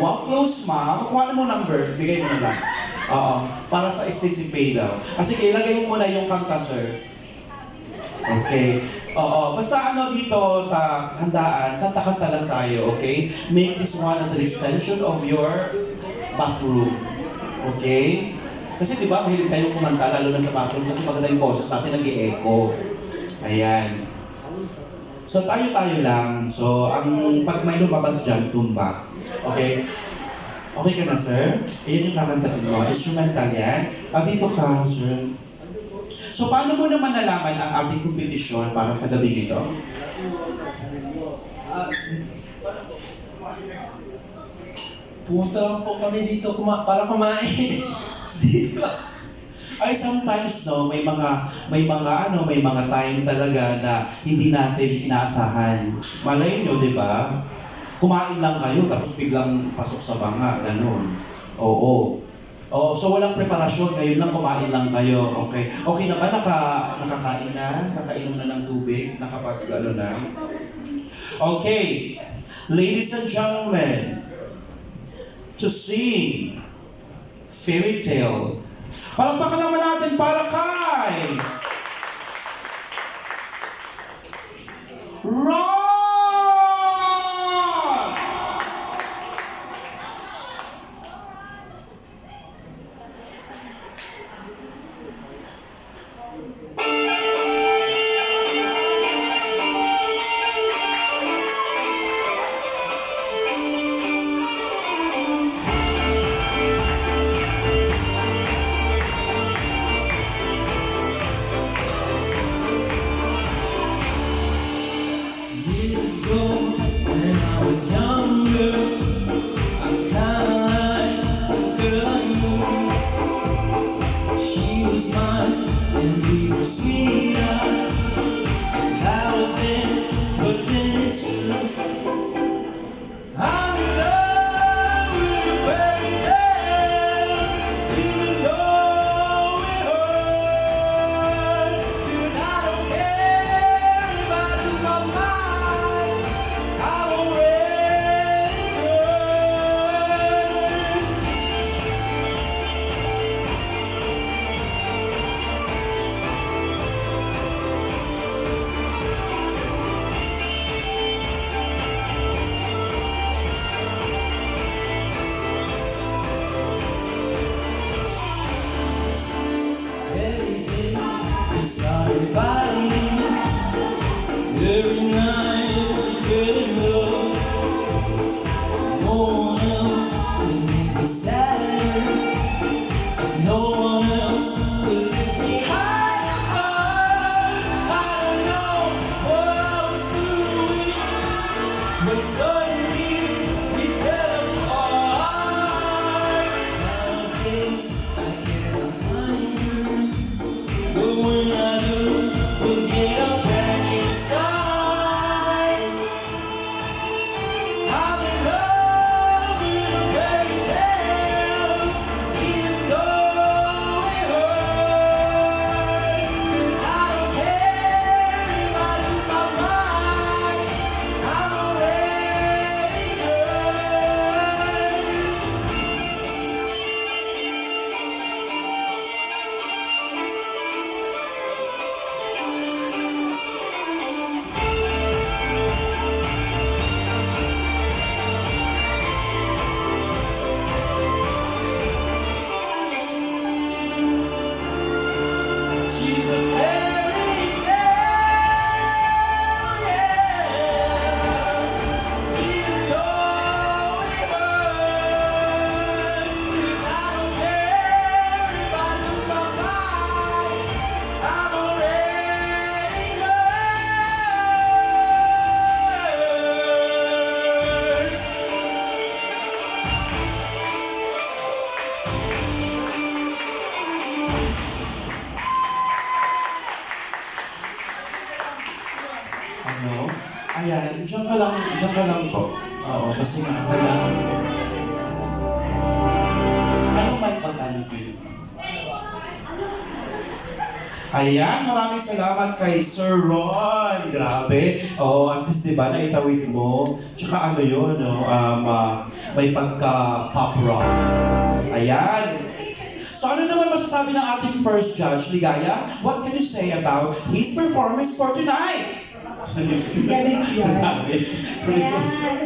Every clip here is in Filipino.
Wow, close ma'am. Kuha na mo number. Bigay mo na lang. Oo. Para sa Stacy Pay daw. Kasi ilagay mo muna yung kanta, sir. Okay. Oo. Basta ano dito sa handaan, kanta-kanta lang tayo, okay? Make this one as an extension of your bathroom. Okay? Kasi di ba, mahilig kayong kumanta, lalo na sa bathroom, kasi maganda yung boses natin, nag-i-echo. Ayan. So tayo-tayo lang. So, pag may lumabas dyan, tumba. Okay? Okay ka na, sir? Ayan yung kakantahin mo. Instrumental yan. Dito ka, sir. So, paano mo naman nalaman ang ating kompetisyon para sa gabi ito? Pumunta lang po kami dito para kumain. Di ba? Ay, sometimes no, may mga time talaga na hindi natin inaasahan. Malay nyo, di ba? Kumain lang kayo, tapos biglang pasok sa banga, ganun. Oo. Oo, so walang preparasyon, ngayon lang kumain lang kayo, okay? Okay na ba? Nakakain na? Nakainom na ng tubig? Nakapag-ano na? Okay. Ladies and gentlemen, to sing fairy tale. Palakpakan naman natin para kay Ron! When I was younger, I'm kinda like the girl I knew. She was mine, and we were sweeter. I was then, but then it's true. I'm in love with a fairy tale, even though it hurts. 'Cause I don't care if I lose my mind. I'm already cursed. Every day we started fighting. Every night we fell in love. No one else could make me sad. No one else could lift me high above. I don't know what I was doing, but suddenly we fell apart. Nowadays I cannot find her, but when I do, we'll get up and it's time. I'm in love with a fairy tale, even though it hurts. 'Cause I don't care if I lose my mind. I'm already cursed. She's a fairy tale, yeah. Even though it hurts, 'cause I don't care if I lose my mind. I'm already cursed. Ano? Ayan, dyan ka lang po. Oo, kasi nga kailangan. Anong mic ba tayo? Ayan, maraming salamat kay Sir Ron. Grabe. Oh, at least diba, naitawid mo. Tsaka ano yun, no? May pagka-pop rock. Ayan. So ano naman masasabi ng ating first judge, Ligaya? What can you say about his performance for tonight? Galing yan. Sorry, sorry. Ayan.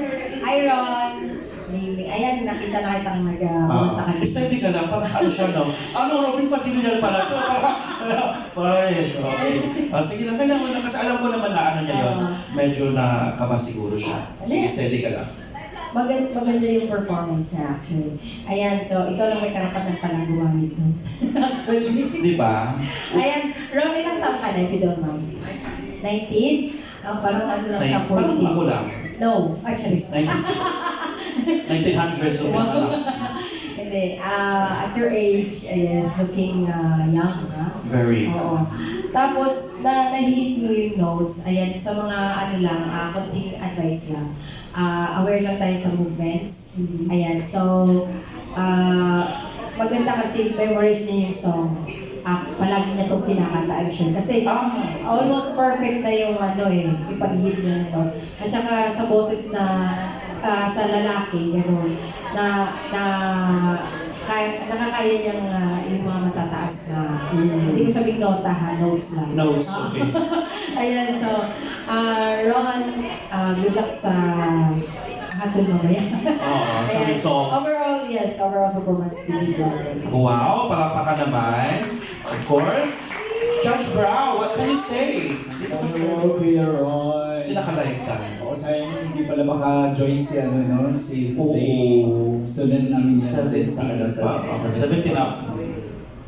Hi, Ron. Maybe. Ayan, nakita na kitang nag-pumunta ka. Steady ka lang, parang ano siya, no? Ano, Robin Padilla pala to. Parang, okay. Sige lang, kailangan mo na, kasi alam ko naman na ano niya yun. Medyo nakaba siguro siya. Sige, steady ka lang. Maganda yung performance niya, actually. Ayan, so ikaw lang may karapatan palang gumamit nun. Actually. Di ba? Ayan, Ron, ilang taon ka na, if you don't mind? 19? Parang ano lang siya, 40. Parang ako lang. No, actually, 1900s, so na lang. hindi. At your age, yes, looking young, ha? Very. Oo. Tapos, nahihit mo yung notes. Ayan, sa mga ano lang, konting advice lang. Aware lang tayo sa movements. Ayan, so, maganda kasi memorize niya yung song. Palagi niya itong pinakataan siya. Kasi almost perfect na yung yung pag-hit niya na note. At saka sa boses na sa lalaki, gano'n, nakakaya niyang yung mga matataas na, hindi ko sabing nota ha, notes lang. Notes, okay. Ayan, so, Ron, good luck sa hatol mamaya. Oo, sa Ayan. results. Overall, yes, overall performance, really good. Wow, palakpakan naman. Of course. Judge Brow, what can you say? Dito ka sa Hello, Kuya Roy. sila ka-lifetime. Oo, sayang hindi pala maka-join si si Oo. student namin na 17 sa ano, pa. 17 up.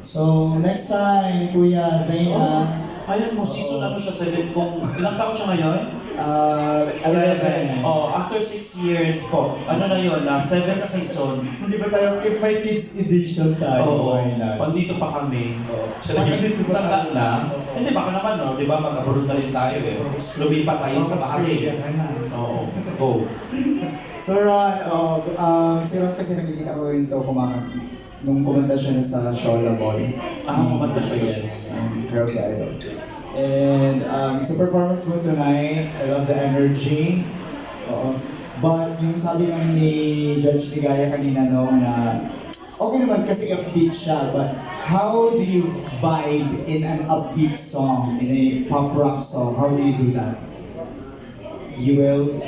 So, next time, Kuya Zaina, Ayan mo, season ano siya, 7 kung ilang taon siya ngayon? 11. After 6 years po, ano na yun, 7th season. Hindi ba tayo, if my kids edition tayo, Oo, why not? pandito pa kami. Siya Bakit dito pa tanda tayo? na. Hindi, baka naman, no? Di ba, mag-abroad na rin tayo eh. Lumipat tayo sa Australia bahay. ka na. Oo, go. So Ron, si Ron kasi nakikita ko rin to nung kumanta siya sa Shola Boy. Kumanta siya. Yes, Karaoke Idol. And sa performance mo tonight, I love the energy. But yung sabi lang ni Judge Ligaya kanina no, na okay naman kasi upbeat siya, but how do you vibe in an upbeat song, in a pop rock song? How do you do that? You will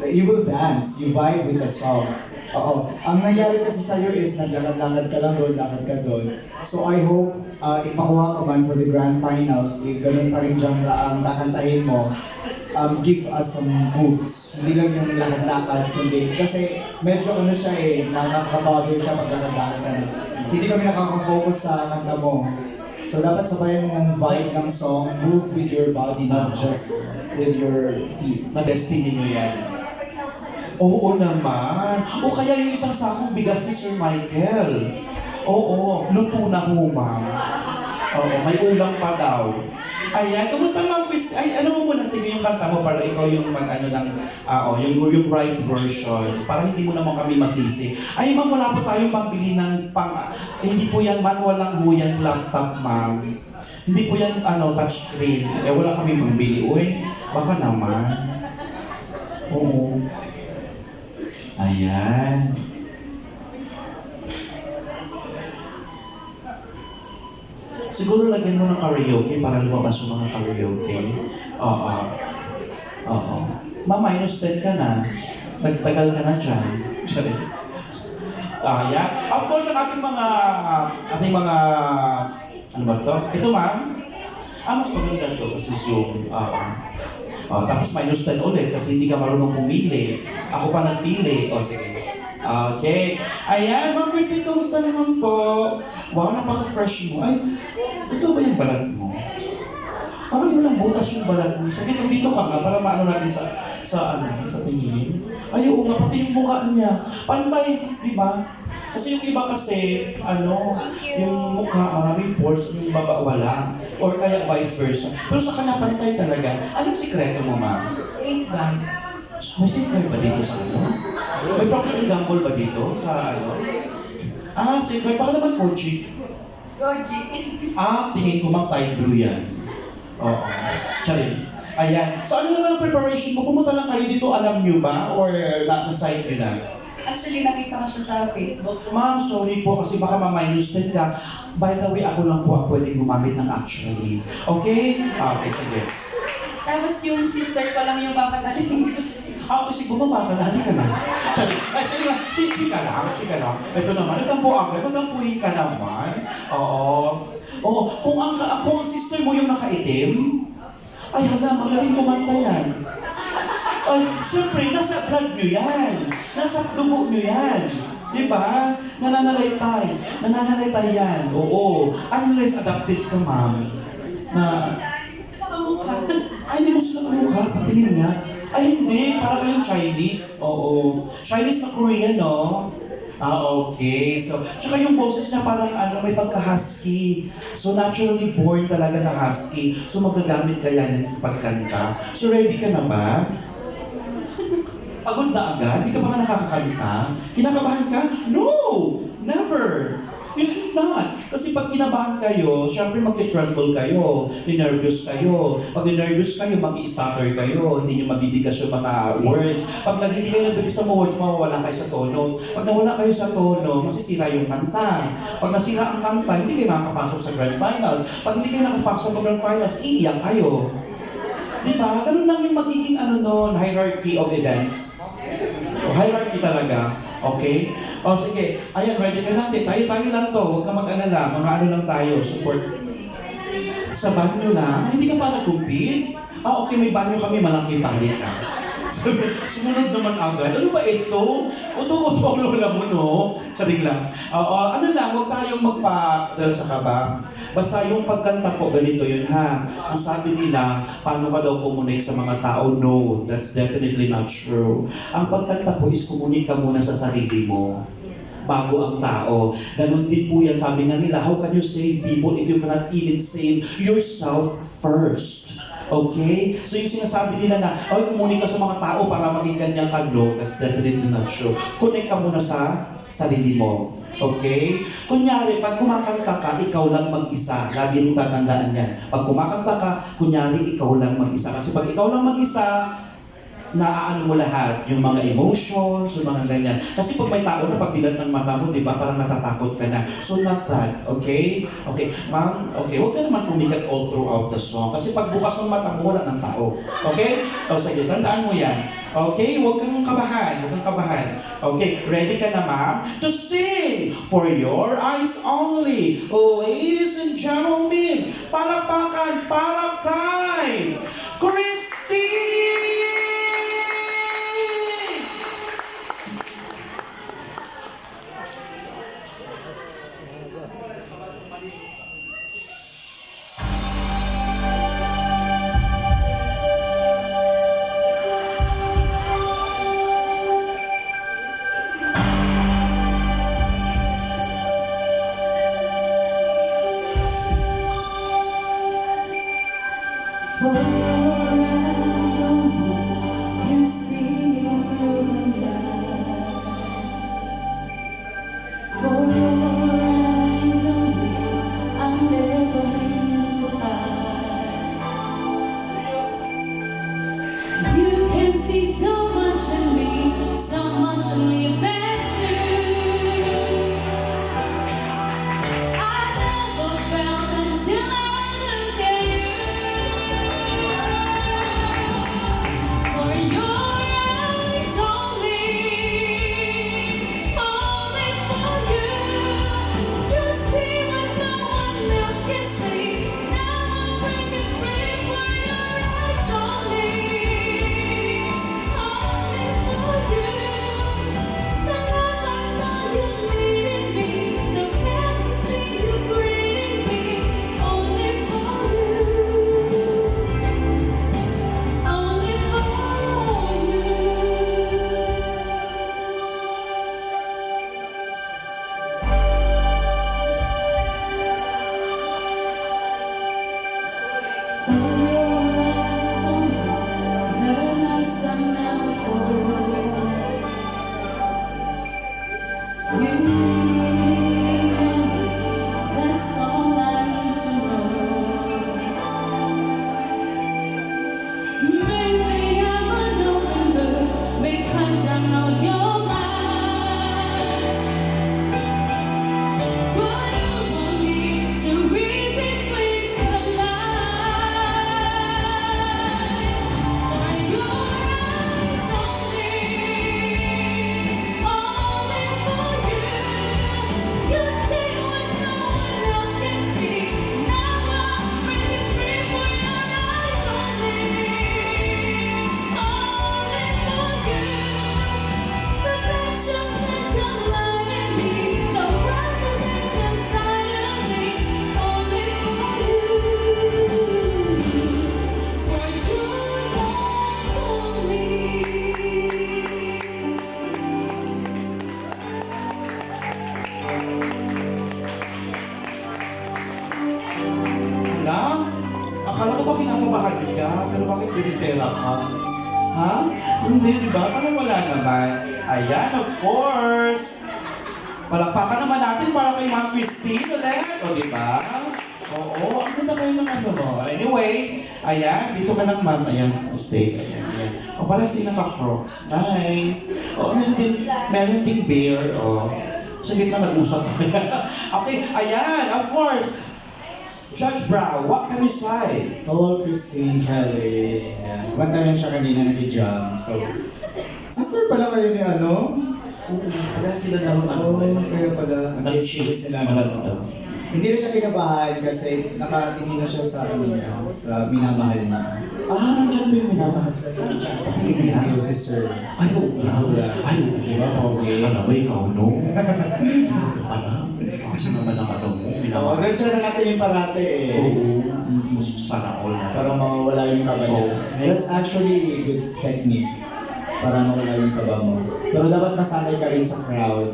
you will dance, you vibe with the song. Oo. Ang nangyari kasi sa'yo is naglakad-lakad ka lang doon, lakad ka doon. So I hope if makuha ka man for the grand finals, if ganun pa rin genre ang kakantahin mo, give us some moves. Hindi lang yung lakad-lakad, kundi kasi medyo ano siya nakakabother siya pag lakad-lakad ka na. Hindi kami nakaka-focus sa kanta mo. So dapat sabayan mo yung vibe ng song, move with your body, not just with your feet. Na destiny nyo yan. Oo naman. O kaya yung isang sakong bigas ni Sir Michael. Oo, luto na ho, ma'am. Oo, may ulam pa daw. Ayan, kumusta ma'am? Ay, ano mo muna, sige yung kanta mo para ikaw yung mag-ano ng, yung right version. Para hindi mo naman kami masisi. Ay ma'am, wala po tayong pambili ng hindi po yan manual lang ho yan laptop, ma'am. Hindi po yan, touchscreen. Wala kami pambili. Uy, baka naman. Oo. Ayan. Siguro lagyan mo ng karaoke para lumabas yung mga karaoke. Oo. Oo. Ma-minus 10 ka na. Nagtagal ka na dyan. Ayan. Of course, ang ating mga, ano ba ito? Ito ma'am. Mas maganda ito kasi Zoom. Tapos minus 10 ulit kasi hindi ka marunong pumili. Ako pa nagpili. O sige. Okay. Ayan, Ma'am Christine, kamusta naman po? Wow, napaka-fresh mo. Ay, ito ba yung balat mo? Parang walang butas yung balat mo. Sige, dito ka nga para maano natin sa patingin. Ay, oo nga, pati yung mukha niya. Pantay, di ba? Kasi yung iba kasi, yung mukha, maraming pores, yung baba wala. Or kaya vice versa. Pero sa kanya pantay talaga. Anong sikreto mo, ma'am? Safeguard. May safeguard ba dito sa May proper gamble ba dito sa safeguard? Safeguard. Baka naman Kochi. Goji. Tingin ko ma'am, type blue yan. Oo. Charin. Ayan. So ano naman ang preparation mo? Pumunta lang kayo dito, alam nyo ba? Or na-site nyo na? Actually, nakita ko siya sa Facebook. Ma'am, sorry po kasi baka ma-minus din ka. By the way, ako lang po ang pwedeng gumamit ng actually. Okay? Okay, sige. Tapos yung sister ko lang yung papatalin ko. Kasi bumaba ka na, hindi ka na. Sorry, lang, chika lang. Ito naman, natampuin ka naman. Oo. Oh, kung ang sister mo yung nakaitim, ay hala, magaling kumanta yan. Ay, siyempre, nasa blood nyo yan. Nasa dugo nyo yan. Di ba? Nananalaytay yan. Oo. Unless adapted ka, ma'am. Na, ay, hindi mo sila kamukha. Patingin nga. Ay, hindi. Para kayong Chinese. Oo. Chinese na Korean, no? Okay. So, tsaka yung boses niya parang may pagka-husky. So, naturally born talaga na husky. So, magagamit kaya yan sa pagkanta. So, ready ka na ba? Pagod na agad? Hindi ka ba nga nakakakanta? Kinakabahan ka? No! Never! You should not. Kasi pag kinabahan kayo, syempre mag-tremble kayo, nervous kayo. Pag nervous kayo, mag-stutter kayo, hindi nyo mabibigas yung mga words. Pag hindi kayo nabibigas ng mga words, mawawala kayo sa tono. Pag nawala kayo sa tono, masisira yung kanta. Pag nasira ang kanta, hindi kayo makakapasok sa grand finals. Pag hindi kayo nakapasok sa grand finals, iiyak kayo. Di ba? Ganun lang yung magiging hierarchy of events. O, hierarchy talaga. Okay? O sige, ayan, ready ka natin. Tayo lang to, huwag ka mag-alala. Mga lang tayo, support. Sa banyo lang? Hindi ka pa nag-compete? Okay, may banyo kami, malaki palit ka. Sumunod naman agad. Ano ba ito? Uto, lola mo, no? Sabi lang. Ano lang, huwag tayong magpa-dala sa kaba. Basta yung pagkanta po, ganito yun ha. Ang sabi nila, paano ka daw kumonik sa mga tao? No, that's definitely not true. Ang pagkanta po is kumunik ka muna sa sarili mo bago ang tao. Ganon din po yan, sabi nga nila, how can you save people if you cannot even save yourself first? Okay? So yung sinasabi nila na, kumunik ka sa mga tao para maging ganyan ka, no, that's definitely not true. Connect ka muna sa sarili mo. Okay? Kunyari, pag kumakanta ka, ikaw lang mag-isa. Lagi mong tatandaan yan. Pag kumakanta ka, kunyari, ikaw lang mag-isa. Kasi pag ikaw lang mag-isa, naaano mo lahat, yung mga emotions, yung mga ganyan. Kasi pag may tao na pagdilat ng mata mo, di ba, parang natatakot ka na. So not that, okay? Okay, ma'am, okay, huwag ka naman pumikat all throughout the song. Kasi pag bukas ng mata mo, wala ng tao. Okay? O sige, tandaan mo yan. Okay, huwag kang kabahan, huwag kang kabahan. Okay, ready ka na ma'am? To sing for your eyes only. Ladies and gentlemen, palakpakan para kay Christine! Oh, Binitera ka. Ha? Hindi, di ba? Parang wala naman. Ayan, of course. Palakpakan naman natin para kay Ma'am Christine ulit. O, di ba? Oo, ang ganda kayo ng ano mo. Anyway, ayan, dito ka lang ma'am. Ayan, stay. Ayan, ayan. O, pala sila naka-crocs. Nice. O, meron ding bear. O, sa gitna nag-usap. Okay, ayan, of course. Judge Brow, what can you say? Hello, Christine, Kelly. Ayan. Kumantayan siya kanina nag-jam. So, sister pala kayo ni ano? Kaya sila naman Oo, kaya pala. Nag-issue sila. Maganda. Hindi na siya kinabahan kasi nakatingin na siya sa ano niya, sa minamahal niya. Ah, nandiyan ba yung minamahal sa Yung sister. Ayaw, di ba? Okay. Alam mo, ikaw, no? Ano pa na? Ano naman ang ano mo? Oo, Minamahal. doon siya nakatingin parate eh. Oo. Sana all na. Para mawala yung kaba niya. That's actually a good technique para mawala yung kaba mo. Pero dapat nasanay ka rin sa crowd.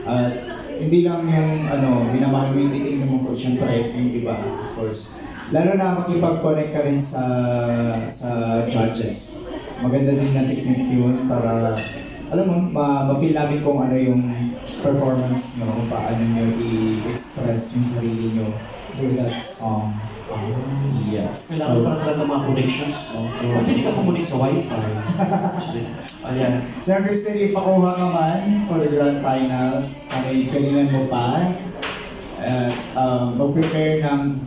At hindi lang yung minamahal mo yung titingnan mo ko, syempre yung iba, of course. Lalo na makipag-connect ka rin sa judges. Maganda din na technique yun para, alam mo, ma-feel namin kung ano yung performance nyo, kung paano nyo i-express yung sarili nyo through that song. Yes. Kailangan pala talaga mga connections, no? Ba't hindi ka kumunik sa wifi? Ayan. Sir Christine, ipakuha ka man for the grand finals. Sana'y galingan mo pa. At mag-prepare ng